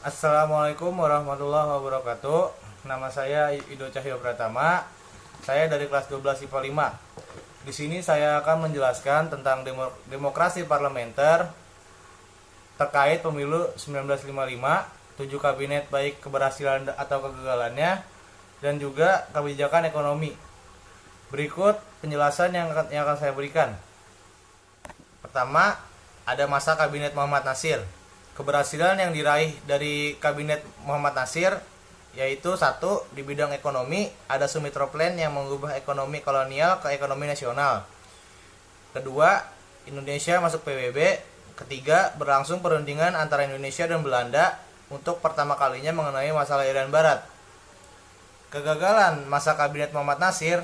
Assalamualaikum warahmatullahi wabarakatuh. Nama saya Ido Cahyo Pratama. Saya dari kelas 12 IPA 5. Di sini saya akan menjelaskan tentang demokrasi parlementer terkait pemilu 1955, 7 kabinet baik keberhasilan atau kegagalannya, dan juga kebijakan ekonomi. Berikut penjelasan yang akan saya berikan. Pertama, ada masa kabinet Muhammad Nasir. Keberhasilan yang diraih dari kabinet Muhammad Nasir yaitu satu, di bidang ekonomi ada Sumitra Plan yang mengubah ekonomi kolonial ke ekonomi nasional. Kedua, Indonesia masuk PBB. Ketiga, berlangsung perundingan antara Indonesia dan Belanda untuk pertama kalinya mengenai masalah Irian Barat. Kegagalan masa kabinet Muhammad Nasir.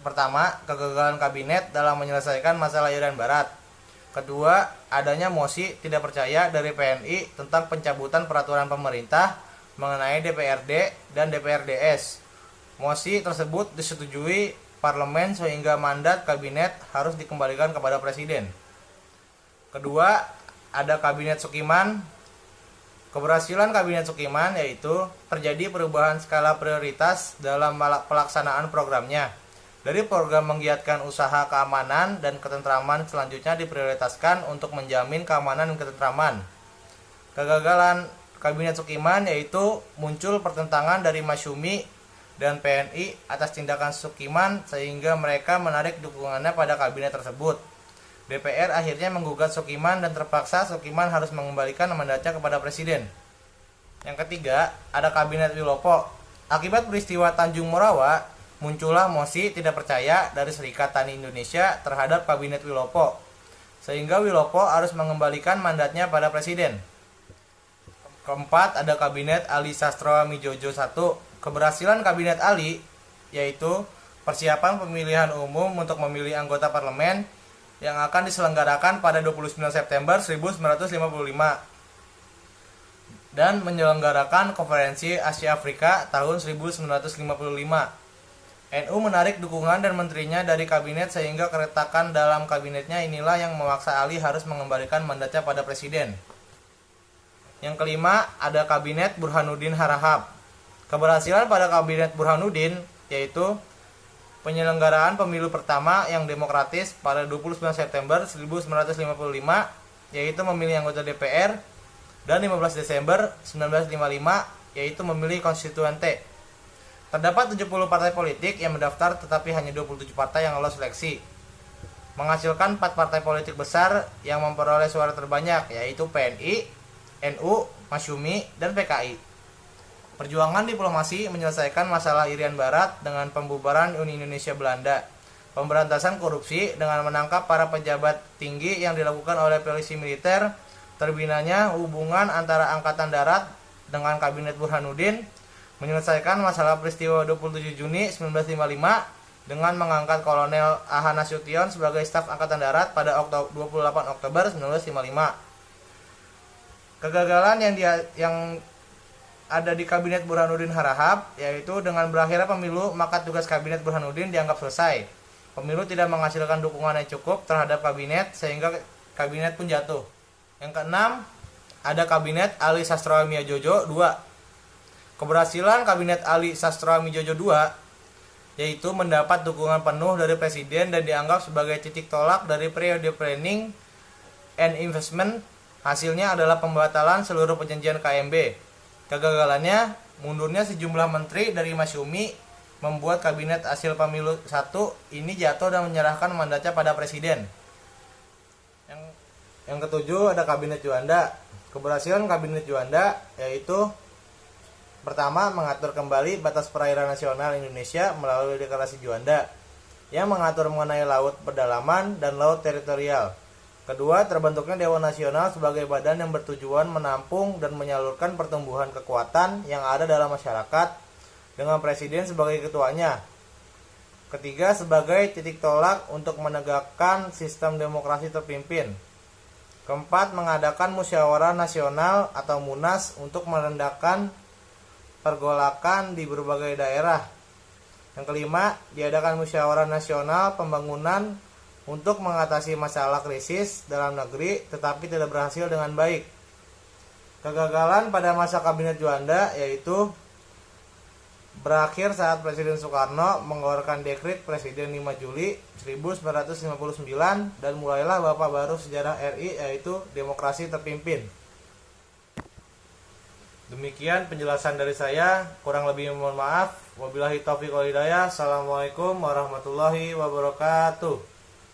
Pertama, kegagalan kabinet dalam menyelesaikan masalah Irian Barat. Kedua, adanya mosi tidak percaya dari PNI tentang pencabutan peraturan pemerintah mengenai DPRD dan DPRDS. Mosi tersebut disetujui parlemen sehingga mandat kabinet harus dikembalikan kepada presiden. Kedua, ada kabinet Sukiman. Keberhasilan kabinet Sukiman yaitu terjadi perubahan skala prioritas dalam pelaksanaan programnya. Dari program menggiatkan usaha keamanan dan ketentraman selanjutnya diprioritaskan untuk menjamin keamanan dan ketentraman. Kegagalan kabinet Sukiman yaitu muncul pertentangan dari Masyumi dan PNI atas tindakan Sukiman sehingga mereka menarik dukungannya pada kabinet tersebut. DPR akhirnya menggugat Sukiman dan terpaksa Sukiman harus mengembalikan mandatnya kepada presiden. Yang ketiga, ada kabinet Wilopo. Akibat peristiwa Tanjung Morawa, muncullah mosi tidak percaya dari Serikat Tani Indonesia terhadap kabinet Wilopo, sehingga Wilopo harus mengembalikan mandatnya pada presiden. Keempat, ada kabinet Ali Sastroamidjojo I. Keberhasilan kabinet Ali yaitu persiapan pemilihan umum untuk memilih anggota parlemen yang akan diselenggarakan pada 29 September 1955 dan menyelenggarakan konferensi Asia Afrika tahun 1955. NU menarik dukungan dan menterinya dari kabinet sehingga keretakan dalam kabinetnya inilah yang memaksa Ali harus mengembalikan mandatnya pada presiden. Yang kelima, ada kabinet Burhanuddin Harahap. Keberhasilan pada kabinet Burhanuddin yaitu penyelenggaraan pemilu pertama yang demokratis pada 29 September 1955 yaitu memilih anggota DPR, dan 15 Desember 1955 yaitu memilih konstituante. Terdapat 70 partai politik yang mendaftar tetapi hanya 27 partai yang lolos seleksi. Menghasilkan 4 partai politik besar yang memperoleh suara terbanyak yaitu PNI, NU, Masyumi, dan PKI. Perjuangan diplomasi menyelesaikan masalah Irian Barat dengan pembubaran Uni Indonesia Belanda. Pemberantasan korupsi dengan menangkap para pejabat tinggi yang dilakukan oleh polisi militer. Terbinanya hubungan antara Angkatan Darat dengan Kabinet Burhanuddin. Menyelesaikan masalah peristiwa 27 Juni 1955 dengan mengangkat Kolonel A.H. Nasution sebagai staf Angkatan Darat pada 28 Oktober 1955. Kegagalan yang ada di Kabinet Burhanuddin Harahap yaitu dengan berakhirnya pemilu maka tugas Kabinet Burhanuddin dianggap selesai. Pemilu tidak menghasilkan dukungan yang cukup terhadap kabinet sehingga kabinet pun jatuh. Yang keenam, ada Kabinet Ali Sastroamidjojo II. Keberhasilan Kabinet Ali Sastroamidjojo II yaitu mendapat dukungan penuh dari presiden dan dianggap sebagai titik tolak dari periode planning and investment. Hasilnya adalah pembatalan seluruh perjanjian KMB. Kegagalannya, mundurnya sejumlah menteri dari Masyumi membuat kabinet hasil pemilu 1 ini jatuh dan menyerahkan mandatnya pada presiden. Yang ketujuh, ada Kabinet Juanda. Keberhasilan Kabinet Juanda yaitu pertama, mengatur kembali batas perairan nasional Indonesia melalui deklarasi Juanda yang mengatur mengenai laut pedalaman dan laut teritorial. Kedua, terbentuknya Dewan Nasional sebagai badan yang bertujuan menampung dan menyalurkan pertumbuhan kekuatan yang ada dalam masyarakat dengan presiden sebagai ketuanya. Ketiga, sebagai titik tolak untuk menegakkan sistem demokrasi terpimpin. Keempat, mengadakan musyawarah nasional atau MUNAS untuk merendahkan pergolakan di berbagai daerah. Yang kelima, diadakan musyawarah nasional pembangunan untuk mengatasi masalah krisis dalam negeri tetapi tidak berhasil dengan baik. Kegagalan pada masa Kabinet Juanda yaitu berakhir saat Presiden Soekarno mengeluarkan dekret Presiden 5 Juli 1959 dan mulailah babak baru sejarah RI yaitu demokrasi terpimpin. Demikian penjelasan dari saya, kurang lebih mohon maaf. Wabillahi taufiq wal hidayah. Assalamualaikum warahmatullahi wabarakatuh.